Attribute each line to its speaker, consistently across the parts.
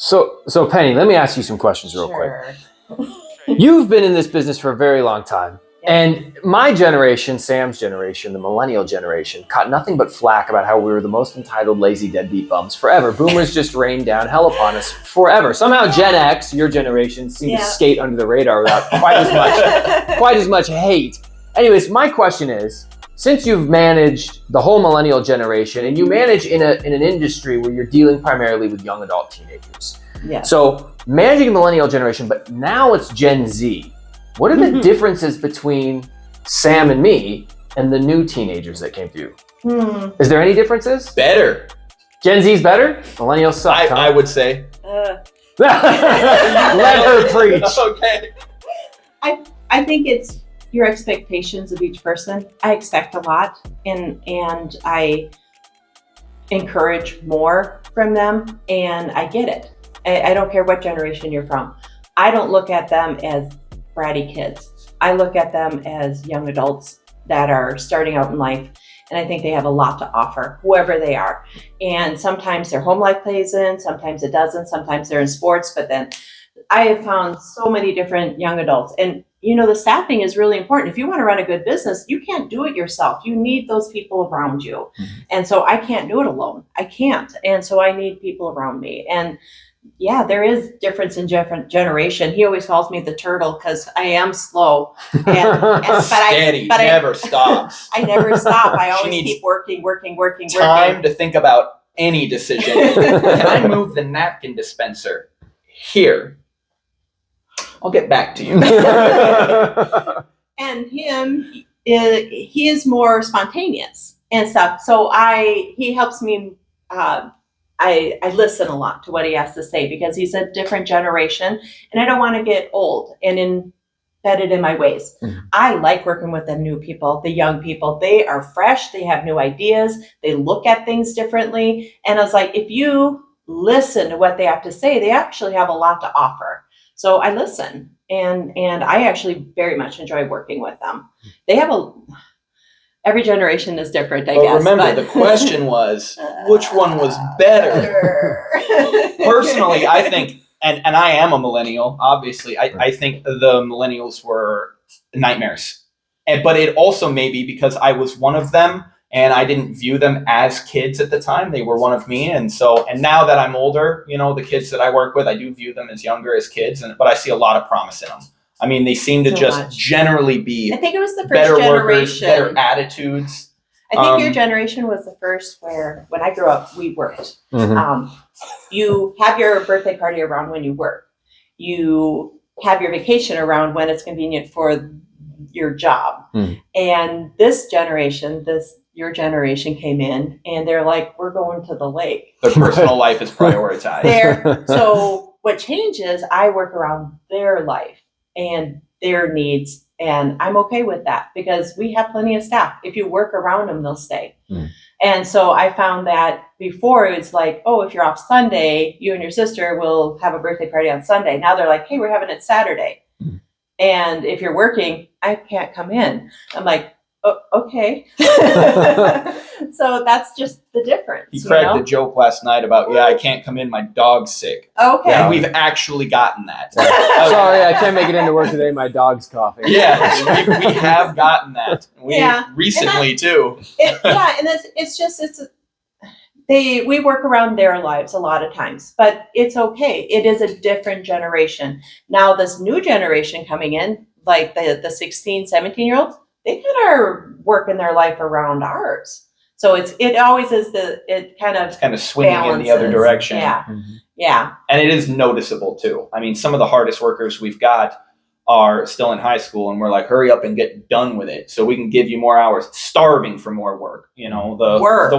Speaker 1: So Penny, let me ask you some questions real quick. You've been in this business for a very long time.
Speaker 2: Yeah.
Speaker 1: And my generation, Sam's generation, the millennial generation, caught nothing but flack about how we were the most entitled, lazy, deadbeat bums forever. Boomers just rained down hell upon us forever. Somehow Gen X, your generation, seemed to skate under the radar without quite as much hate. Anyways, my question is, since you've managed the whole millennial generation and you manage in an industry where you're dealing primarily with young adult teenagers.
Speaker 2: Yeah.
Speaker 1: So managing the millennial generation, but now it's Gen Z. What are the differences between Sam and me and the new teenagers that came through? Is there any differences?
Speaker 3: Better.
Speaker 1: Gen Z's better? Millennials suck,
Speaker 3: I would say.
Speaker 1: Let her preach.
Speaker 3: Okay.
Speaker 2: I think it's your expectations of each person. I expect a lot and I encourage more from them, and I get it. I don't care what generation you're from. I don't look at them as bratty kids. I look at them as young adults that are starting out in life, and I think they have a lot to offer, whoever they are. And sometimes their home life plays in, sometimes it doesn't, sometimes they're in sports, but then I have found so many different young adults. And the staffing is really important. If you want to run a good business, you can't do it yourself. You need those people around you. And so I can't do it alone. I can't. And so I need people around me. And yeah, there is difference in different generation. He always calls me the turtle because I am slow.
Speaker 3: Steady, never stops.
Speaker 2: I never stop. I always keep working.
Speaker 3: Time to think about any decision. Can I move the napkin dispenser here? I'll get back to you.
Speaker 2: And him, he is more spontaneous and stuff. So he helps me. I listen a lot to what he has to say because he's a different generation, and I don't want to get old and embedded in my ways. I like working with the new people, the young people. They are fresh. They have new ideas. They look at things differently. And I was like, if you listen to what they have to say, they actually have a lot to offer. So I listen, and I actually very much enjoy working with them. They have every generation is different, I guess.
Speaker 3: Remember, the question was, which one was better? Personally, I think, and I am a millennial, obviously, I think the millennials were nightmares. But it also may be because I was one of them, and I didn't view them as kids at the time. They were one of me. And now that I'm older, the kids that I work with, I do view them as younger, as kids, but I see a lot of promise in them. I mean, they seem to generally be
Speaker 2: I think it was the first
Speaker 3: better
Speaker 2: generation.
Speaker 3: Workers, better attitudes.
Speaker 2: I think your generation was the first where, when I grew up, we worked. You have your birthday party around when you work. You have your vacation around when it's convenient for your job. And this generation, your generation came in, and they're like, we're going to the lake.
Speaker 3: Their personal life is prioritized.
Speaker 2: So what changes, I work around their life and their needs, and I'm okay with that because we have plenty of staff. If you work around them, they'll stay. And so I found that before it was like, oh, if you're off Sunday, you and your sister will have a birthday party on Sunday. Now they're like, hey, we're having it Saturday. And if you're working, I can't come in. I'm like, oh, okay. So that's just the difference.
Speaker 3: He cracked a joke last night about, I can't come in, my dog's sick.
Speaker 2: Okay.
Speaker 3: And we've actually gotten that.
Speaker 1: Sorry, I can't make it into work today. My dog's coughing.
Speaker 3: Yeah, we have gotten that. Recently, too.
Speaker 2: And we work around their lives a lot of times, but it's okay. It is a different generation. Now, this new generation coming in, like the 16, 17-year-olds, they kind of are working their life around ours. So it always is it's kind of
Speaker 3: swinging
Speaker 2: balances.
Speaker 3: In the other direction.
Speaker 2: Yeah. Yeah.
Speaker 3: And it is noticeable too. I mean, some of the hardest workers we've got are still in high school, and we're like, hurry up and get done with it so we can give you more hours, starving for more work. The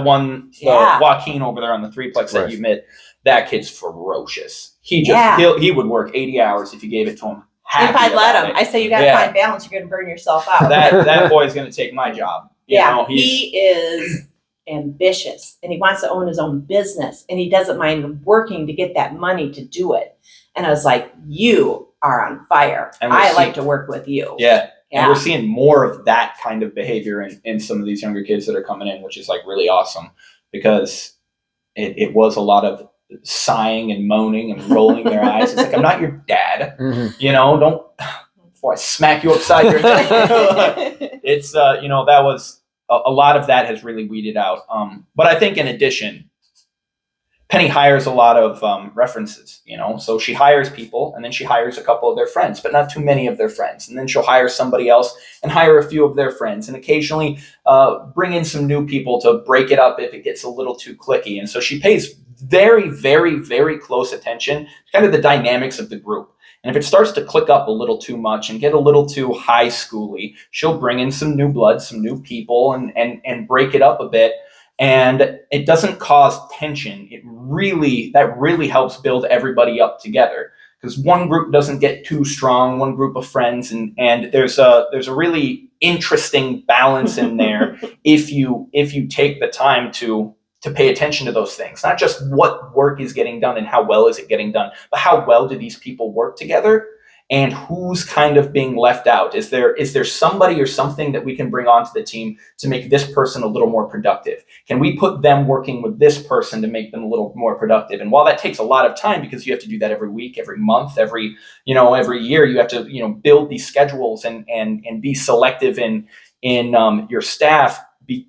Speaker 3: Joaquin over there on the threeplex that you met, that kid's ferocious. He would work 80 hours if you gave it to him.
Speaker 2: If I let him, I say you got to find balance. You're going to burn yourself out.
Speaker 3: That boy's going to take my job.
Speaker 2: He is ambitious, and he wants to own his own business, and he doesn't mind working to get that money to do it. And I was like, you are on fire. I like to work with you.
Speaker 3: Yeah. And we're seeing more of that kind of behavior in some of these younger kids that are coming in, which is like really awesome because it was a lot of sighing and moaning and rolling their eyes. It's like, I'm not your dad. Don't, before I smack you upside your head. It's, that was, a lot of that has really weeded out. But I think in addition, Penny hires a lot of references, so she hires people and then she hires a couple of their friends, but not too many of their friends. And then she'll hire somebody else and hire a few of their friends and occasionally bring in some new people to break it up if it gets a little too cliquey. And so she pays very, very, very close attention to kind of the dynamics of the group. And if it starts to click up a little too much and get a little too high schooly, she'll bring in some new blood, some new people and break it up a bit. And it doesn't cause tension. That really helps build everybody up together, because one group doesn't get too strong, one group of friends, and there's a really interesting balance in there if you take the time to pay attention to those things. Not just what work is getting done and how well is it getting done, but how well do these people work together and who's kind of being left out. Is there somebody or something that we can bring onto the team to make this person a little more productive? Can we put them working with this person to make them a little more productive? And while that takes a lot of time, because you have to do that every week, every month, every year, you have to, build these schedules and be selective in your staff,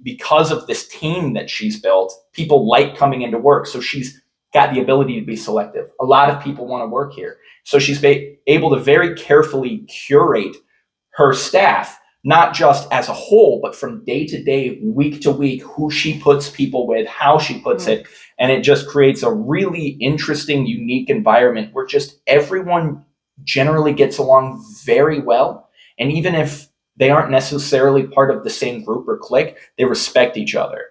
Speaker 3: because of this team that she's built. People like coming into work. So she's got the ability to be selective. A lot of people want to work here. So she's able to very carefully curate her staff, not just as a whole, but from day to day, week to week, who she puts people with, how she puts it. And it just creates a really interesting, unique environment where just everyone generally gets along very well. And even if they aren't necessarily part of the same group or clique, they respect each other.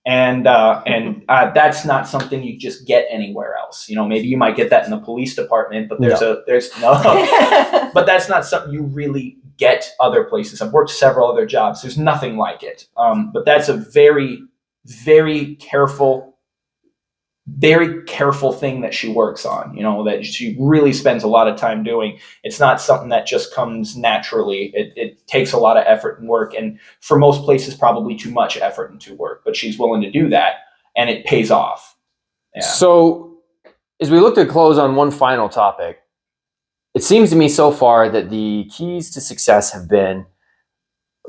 Speaker 3: And that's not something you just get anywhere else. Maybe you might get that in the police department, but but that's not something you really get other places. I've worked several other jobs. There's nothing like it. But that's a very, very careful thing that she works on, that she really spends a lot of time doing. It's not something that just comes naturally. It takes a lot of effort and work, and for most places, probably too much effort and too work, but she's willing to do that, and it pays off. Yeah.
Speaker 1: So as we look to close on one final topic, it seems to me so far that the keys to success have been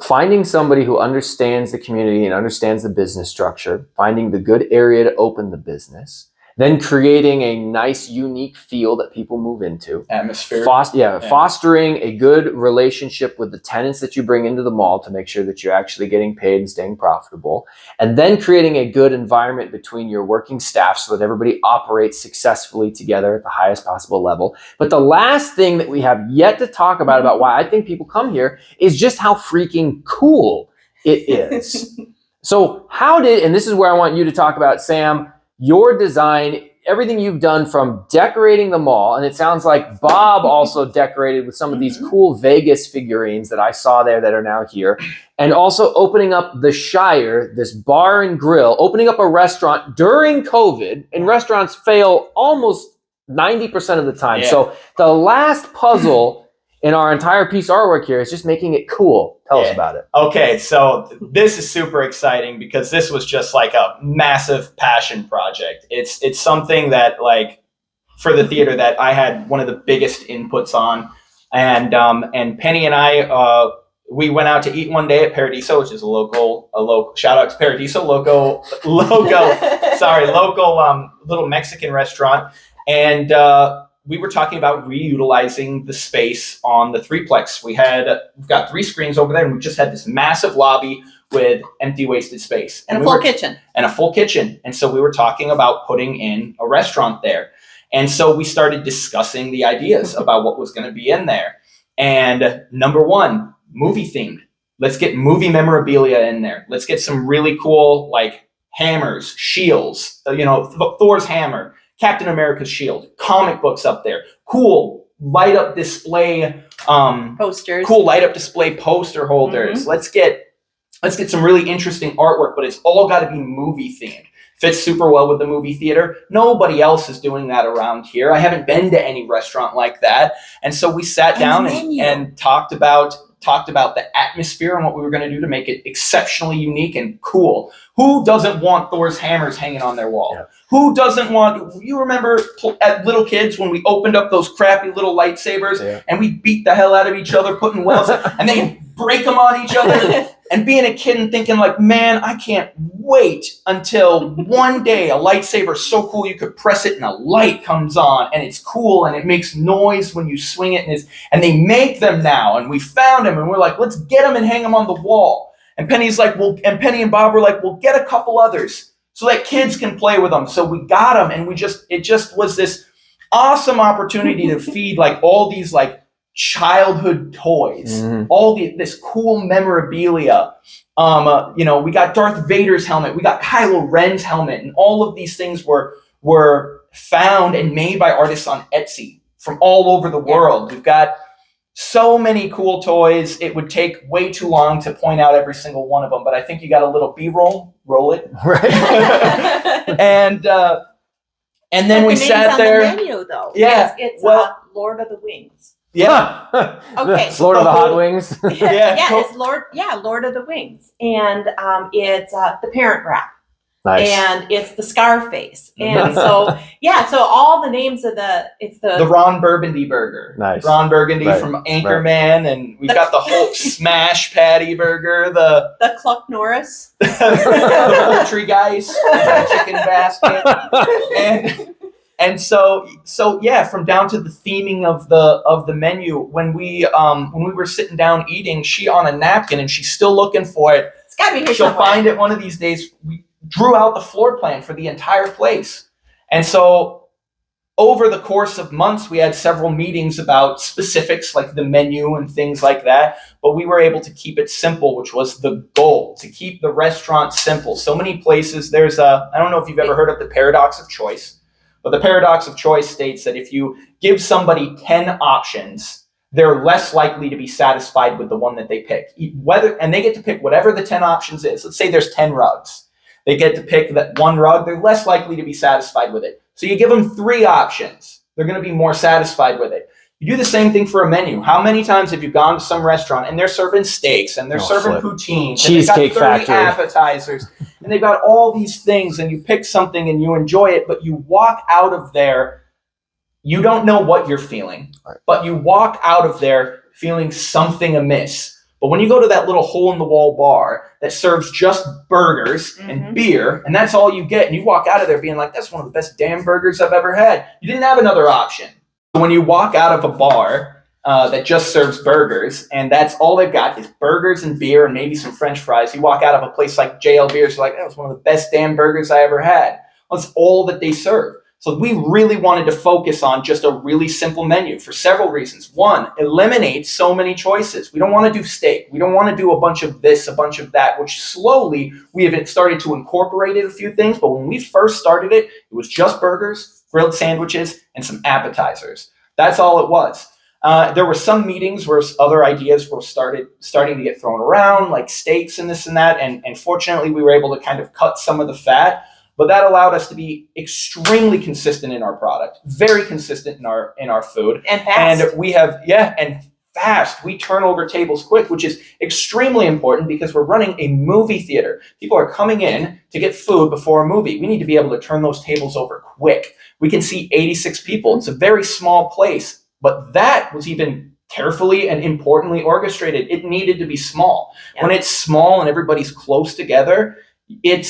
Speaker 1: finding somebody who understands the community and understands the business structure, finding the good area to open the business, then creating a nice, unique feel that people move into.
Speaker 3: Atmosphere.
Speaker 1: Fostering a good relationship with the tenants that you bring into the mall to make sure that you're actually getting paid and staying profitable. And then creating a good environment between your working staff so that everybody operates successfully together at the highest possible level. But the last thing that we have yet to talk about why I think people come here, is just how freaking cool it is. So and this is where I want you to talk about, Sam, your design, everything you've done from decorating the mall, and it sounds like Bob also decorated with some of these cool Vegas figurines that I saw there that are now here, and also opening up the Shire, this bar and grill, opening up a restaurant during COVID, and restaurants fail almost 90% of the time. Yeah. So the last puzzle in our entire piece of artwork here is just making it cool. Tell us about it.
Speaker 3: Okay, so this is super exciting because this was just like a massive passion project. It's something that, like, for the theater that I had one of the biggest inputs on, and Penny and I we went out to eat one day at Paradiso, which is a local shout out to Paradiso, local little Mexican restaurant, and we were talking about reutilizing the space on the threeplex. We've got 3 screens over there, and we just had this massive lobby with empty, wasted space.
Speaker 2: And a full kitchen.
Speaker 3: And a full kitchen. And so we were talking about putting in a restaurant there. And so we started discussing the ideas about what was going to be in there. And number 1, movie themed. Let's get movie memorabilia in there. Let's get some really cool, like, hammers, shields, Thor's hammer, Captain America's shield, comic books up there, cool light up display
Speaker 2: posters,
Speaker 3: cool light up display poster holders. Let's get some really interesting artwork, but it's all got to be movie themed. Fits super well with the movie theater. Nobody else is doing that around here. I haven't been to any restaurant like that. And so we sat down and talked about talked about the atmosphere and what we were going to do to make it exceptionally unique and cool. Who doesn't want Thor's hammers hanging on their wall? Yeah. Who doesn't want, you remember at little kids when we opened up those crappy little lightsabers and we beat the hell out of each other, putting wells and then break them on each other? And being a kid and thinking like, man, I can't wait until one day a lightsaber is so cool you could press it and a light comes on and it's cool and it makes noise when you swing it. And they make them now, and we found them and we're like, let's get them and hang them on the wall. And Penny's like, well, and Penny and Bob were like, we'll get a couple others so that kids can play with them. So we got them, and it just was this awesome opportunity to feed like all these like childhood toys, all this cool memorabilia. We got Darth Vader's helmet, we got Kylo Ren's helmet, and all of these things were found and made by artists on Etsy from all over the world. We've got so many cool toys. It would take way too long to point out every single one of them, but I think you got a little B-roll. Roll it.
Speaker 1: Right.
Speaker 3: and then we sat there.
Speaker 2: The menu, though.
Speaker 3: Yeah.
Speaker 2: It's Lord of the Wings.
Speaker 3: Yeah.
Speaker 2: Okay.
Speaker 1: Lord of the Hot Wings.
Speaker 2: It's Lord of the Wings, and it's the Parent Wrap.
Speaker 1: Nice.
Speaker 2: And it's the Scarface, and so all the names of it's the
Speaker 3: Ron Burgundy burger.
Speaker 1: Nice.
Speaker 3: Ron Burgundy from Anchorman, and we've got the whole Smash Patty burger, the
Speaker 2: Cluck Norris,
Speaker 3: the poultry guys, the chicken basket, and so from down to the theming of the menu. When we were sitting down eating, she on a napkin and she's still looking for it.
Speaker 2: It's gotta be here
Speaker 3: She'll
Speaker 2: somewhere.
Speaker 3: find it one of these days. We drew out the floor plan for the entire place. And so over the course of months, we had several meetings about specifics like the menu and things like that. But we were able to keep it simple, which was the goal, to keep the restaurant simple. So many places, I don't know if you've ever heard of the paradox of choice, but the paradox of choice states that if you give somebody 10 options, they're less likely to be satisfied with the one that they pick. And they get to pick whatever the 10 options is. Let's say there's 10 rugs. They get to pick that one rug. They're less likely to be satisfied with it. So you give them 3 options. They're going to be more satisfied with it. You do the same thing for a menu. How many times have you gone to some restaurant and they're serving steaks and they're serving poutine,
Speaker 1: Cheesecake
Speaker 3: and they've got 30
Speaker 1: Factory
Speaker 3: appetizers and they've got all these things, and you pick something and you enjoy it, but you walk out of there, you don't know what you're feeling, but you walk out of there feeling something amiss. But when you go to that little hole-in-the-wall bar that serves just burgers and beer, and that's all you get, and you walk out of there being like, that's one of the best damn burgers I've ever had. You didn't have another option. So when you walk out of a bar that just serves burgers, and that's all they've got is burgers and beer and maybe some French fries, you walk out of a place like JL Beers, you're like, that was one of the best damn burgers I ever had. Well, that's all that they serve. So we really wanted to focus on just a really simple menu for several reasons. One, eliminate so many choices. We don't want to do steak. We don't want to do a bunch of this, a bunch of that, which slowly we have started to incorporate a few things. But when we first started it, it was just burgers, grilled sandwiches, and some appetizers. That's all it was. There were some meetings where other ideas were starting to get thrown around, like steaks and this and that. And fortunately, we were able to kind of cut some of the fat. But that allowed us to be extremely consistent in our product, very consistent in our food.
Speaker 2: And fast.
Speaker 3: And we have, and fast. We turn over tables quick, which is extremely important because we're running a movie theater. People are coming in to get food before a movie. We need to be able to turn those tables over quick. We can see 86 people. It's a very small place, but that was even carefully and importantly orchestrated. It needed to be small. Yeah. When it's small and everybody's close together, it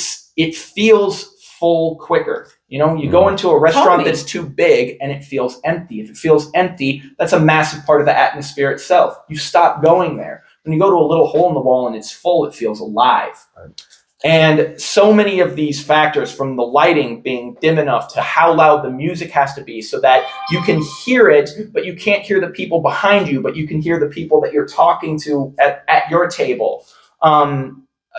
Speaker 3: feels full quicker. You go into a restaurant that's too big and it feels empty. If it feels empty, that's a massive part of the atmosphere itself. You stop going there. When you go to a little hole in the wall and it's full, it feels alive. Right. And so many of these factors, from the lighting being dim enough to how loud the music has to be so that you can hear it, but you can't hear the people behind you, but you can hear the people that you're talking to at your table.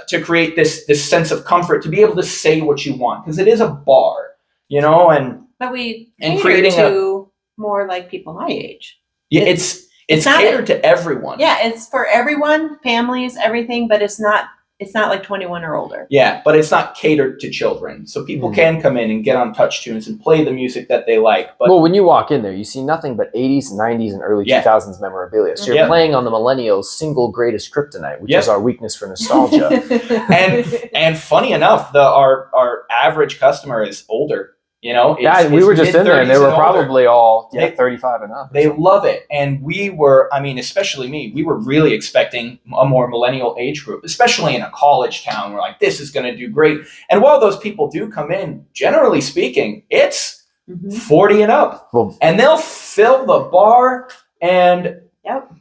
Speaker 3: To create this sense of comfort, to be able to say what you want, because it is a bar,
Speaker 2: but we
Speaker 3: creating
Speaker 2: to more like people my age.
Speaker 3: Yeah, it's catered to everyone.
Speaker 2: Yeah, it's for everyone, families, everything, but it's not It's not like 21 or older.
Speaker 3: Yeah, but it's not catered to children. So people can come in and get on touch tunes and play the music that they like. But
Speaker 1: well, when you walk in there, you see nothing but 80s, 90s, and early 2000s memorabilia. So you're playing on the millennials' single greatest kryptonite, which is our weakness for nostalgia.
Speaker 3: and funny enough, our average customer is older. You know,
Speaker 1: we were just in there, and they were probably all 35 and up.
Speaker 3: They love it, and we were. I mean, especially me. We were really expecting a more millennial age group, especially in a college town. We're like, this is going to do great. And while those people do come in, generally speaking, it's 40 and up, and they'll fill the bar, and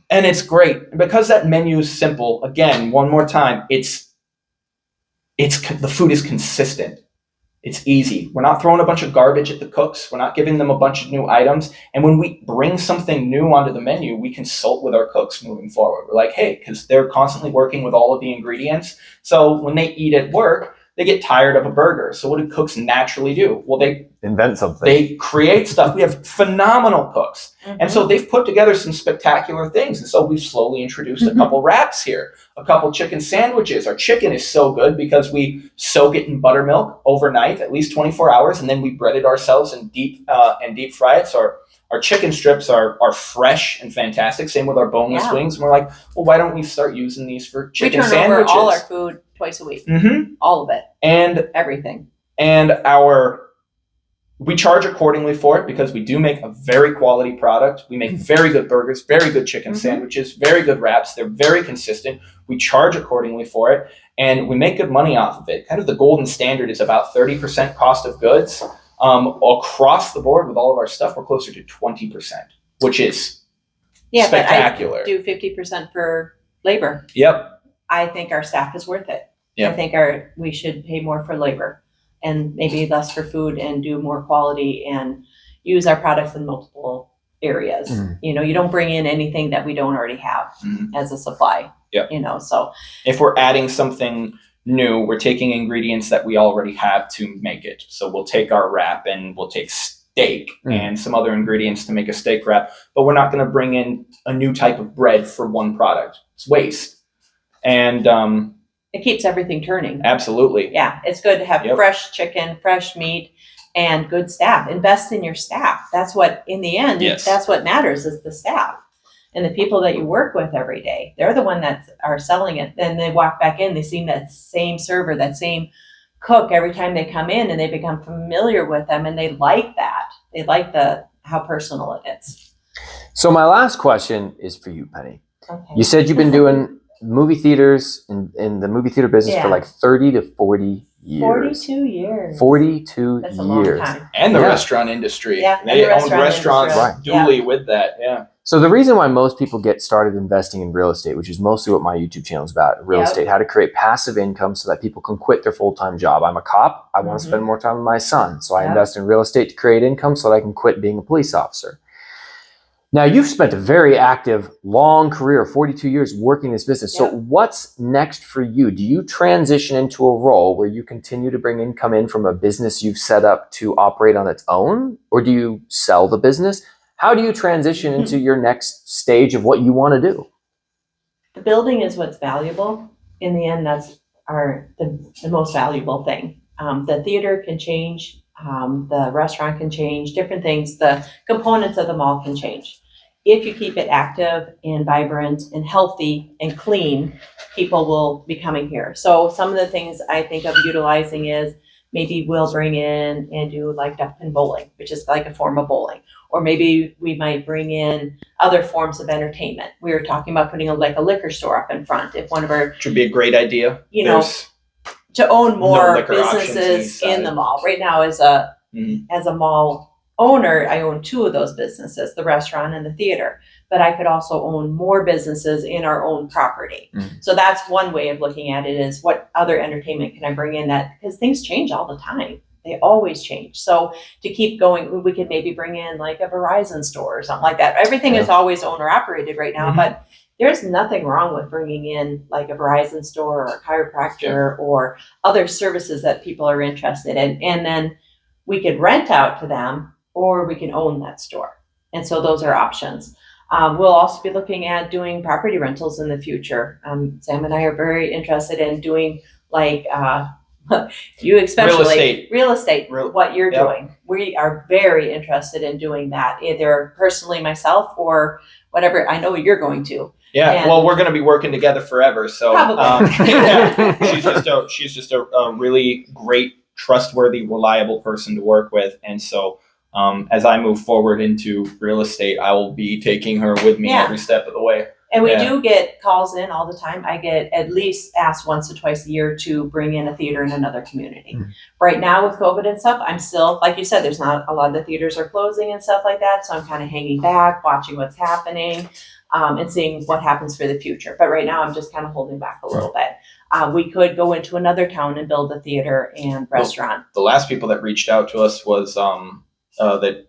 Speaker 3: it's great because that menu is simple. Again, one more time, it's the food is consistent. It's easy. We're not throwing a bunch of garbage at the cooks. We're not giving them a bunch of new items. And when we bring something new onto the menu, we consult with our cooks moving forward. We're like, hey, because they're constantly working with all of the ingredients. So when they eat at work, they get tired of a burger. So what do cooks naturally do? Well, they
Speaker 1: invent something.
Speaker 3: They create stuff. We have phenomenal cooks. And so they've put together some spectacular things. And so we've slowly introduced a couple wraps here, a couple chicken sandwiches. Our chicken is so good because we soak it in buttermilk overnight, at least 24 hours, and then we bread it ourselves and deep fry it. So our chicken strips are fresh and fantastic. Same with our boneless wings. And we're like, well, why don't we start using these for chicken sandwiches?
Speaker 2: We turn over all our food twice a week. All of it.
Speaker 3: And
Speaker 2: everything.
Speaker 3: And we charge accordingly for it because we do make a very quality product. We make very good burgers, very good chicken sandwiches, very good wraps. They're very consistent. We charge accordingly for it, and we make good money off of it. Kind of the golden standard is about 30% cost of goods. Across the board with all of our stuff, we're closer to 20%, which is spectacular.
Speaker 2: But I do 50% for labor.
Speaker 3: Yep.
Speaker 2: I think our staff is worth it.
Speaker 3: Yep.
Speaker 2: I think we should pay more for labor and maybe less for food and do more quality and use our products in multiple areas. You know, you don't bring in anything that we don't already have as a supply. You know, so
Speaker 3: if we're adding something new, we're taking ingredients that we already have to make it. So we'll take our wrap and we'll take steak and some other ingredients to make a steak wrap, but we're not going to bring in a new type of bread for one product. It's waste. And
Speaker 2: it keeps everything turning.
Speaker 3: Absolutely.
Speaker 2: Yeah, it's good to have fresh chicken, fresh meat, and good staff. Invest in your staff. That's what, in the end, that's what matters is the staff. And the people that you work with every day. They're the one that are selling it. Then they walk back in, they see that same server, that same cook every time they come in, and they become familiar with them, and they like that. They like how personal it is.
Speaker 1: So my last question is for you, Penny.
Speaker 2: Okay.
Speaker 1: You said you've been doing movie theaters in the movie theater business for like 30 to 40 years.
Speaker 2: 42 years.
Speaker 1: 42
Speaker 2: That's
Speaker 1: years.
Speaker 2: a long time.
Speaker 3: And the restaurant industry.
Speaker 2: Yeah,
Speaker 3: they own restaurants duly with that. Yeah.
Speaker 1: So the reason why most people get started investing in real estate, which is mostly what my YouTube channel is about, real estate, how to create passive income so that people can quit their full-time job. I'm a cop. I want to spend more time with my son. So I invest in real estate to create income so that I can quit being a police officer. Now, you've spent a very active, long career, 42 years working this business. So what's next for you? Do you transition into a role where you continue to bring income in from a business you've set up to operate on its own? Or do you sell the business? How do you transition into your next stage of what you want to do?
Speaker 2: The building is what's valuable. In the end, that's the most valuable thing. The theater can change. The restaurant can change. Different things. The components of the mall can change. If you keep it active and vibrant and healthy and clean, people will be coming here. So some of the things I think of utilizing is maybe we'll bring in and do like duck pin bowling, which is like a form of bowling. Or maybe we might bring in other forms of entertainment. We were talking about putting a liquor store up in front. If one of our,
Speaker 3: which would be a great idea.
Speaker 2: You know, to own more businesses in the mall. Right now, as a mall owner, I own two of those businesses, the restaurant and the theater. But I could also own more businesses in our own property. So that's one way of looking at it, is what other entertainment can I bring in that, because things change all the time. They always change. So to keep going, we could maybe bring in like a Verizon store or something like that. Everything is always owner operated right now, but there's nothing wrong with bringing in like a Verizon store or a chiropractor or other services that people are interested in. And then we could rent out to them, or we can own that store. And so those are options. We'll also be looking at doing property rentals in the future. Sam and I are very interested in doing like you especially real estate. What you're doing, we are very interested in doing that, either personally myself or whatever. I know you're going to.
Speaker 3: Yeah,
Speaker 2: And
Speaker 3: well, we're going to be working together forever. So yeah, she's just a really great, trustworthy, reliable person to work with. And so as I move forward into real estate, I will be taking her with me every step of the way.
Speaker 2: And we do get calls in all the time. I get at least asked once or twice a year to bring in a theater in another community. Mm-hmm. Right now with COVID and stuff, I'm still, like you said, there's not a lot of the theaters are closing and stuff like that. So I'm kind of hanging back, watching what's happening. And seeing what happens for the future. But right now I'm just kind of holding back a little bit. We could go into another town and build a theater and restaurant.
Speaker 3: The last people that reached out to us was that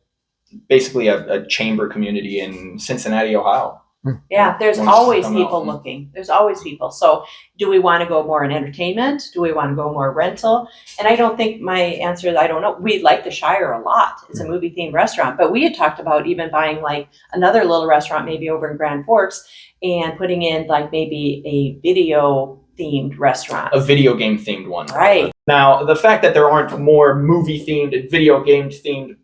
Speaker 3: basically a chamber community in Cincinnati, Ohio.
Speaker 2: Yeah, there's always people looking. There's always people. So do we want to go more in entertainment? Do we want to go more rental? And I don't think my answer is I don't know. We like the Shire a lot. It's a movie themed restaurant, but we had talked about even buying like another little restaurant maybe over in Grand Forks and putting in like maybe a video themed restaurant.
Speaker 3: A video game themed one.
Speaker 2: Right.
Speaker 3: Now, the fact that there aren't more movie themed and video game themed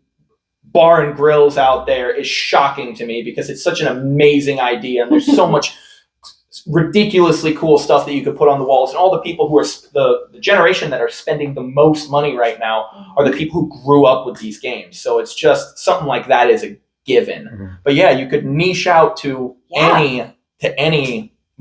Speaker 3: bar and grills out there is shocking to me because it's such an amazing idea and there's so much ridiculously cool stuff that you could put on the walls, and all the people who are the generation that are spending the most money right now are the people who grew up with these games. So it's just something like that is a given. Mm-hmm. But yeah, you could niche out to any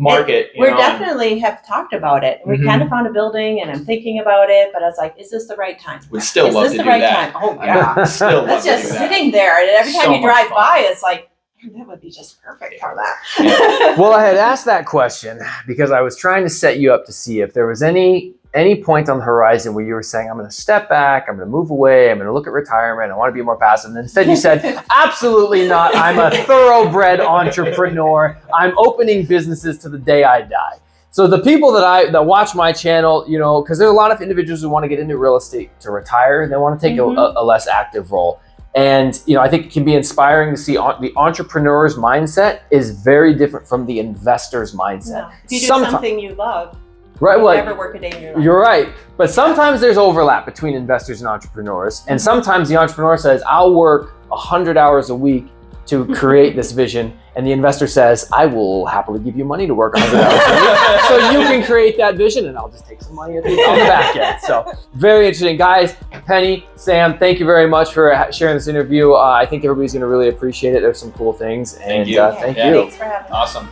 Speaker 3: market.
Speaker 2: We definitely have talked about it. We kind of found a building, and I'm thinking about it. But I was like, "Is this the right time?
Speaker 3: We'd still love to do that.
Speaker 2: Time? Oh yeah,
Speaker 3: still
Speaker 2: that's just sitting there, and every time you drive by, it's like that would be just perfect for that.
Speaker 1: Well, I had asked that question because I was trying to set you up to see if there was any point on the horizon where you were saying, I'm going to step back, I'm going to move away, I'm going to look at retirement, I want to be more passive. And instead you said, absolutely not. I'm a thoroughbred entrepreneur. I'm opening businesses to the day I die. So the people that watch my channel, you know, because there's a lot of individuals who want to get into real estate to retire. They want to take a less active role. And, you know, I think it can be inspiring to see the entrepreneur's mindset is very different from the investor's mindset.
Speaker 2: Yeah. If you do something you love,
Speaker 1: right,
Speaker 2: you'll never work a day in your life.
Speaker 1: You're right. But sometimes there's overlap between investors and entrepreneurs. And sometimes the entrepreneur says, I'll work 100 hours a week to create this vision. And the investor says, I will happily give you money to work 100 hours a week so you can create that vision and I'll just take some money on the back end. So very interesting. Guys, Penny, Sam, thank you very much for sharing this interview. I think everybody's going to really appreciate it. There's some cool things. And
Speaker 3: thank you.
Speaker 1: Thank you.
Speaker 2: Thanks for having me.
Speaker 3: Awesome.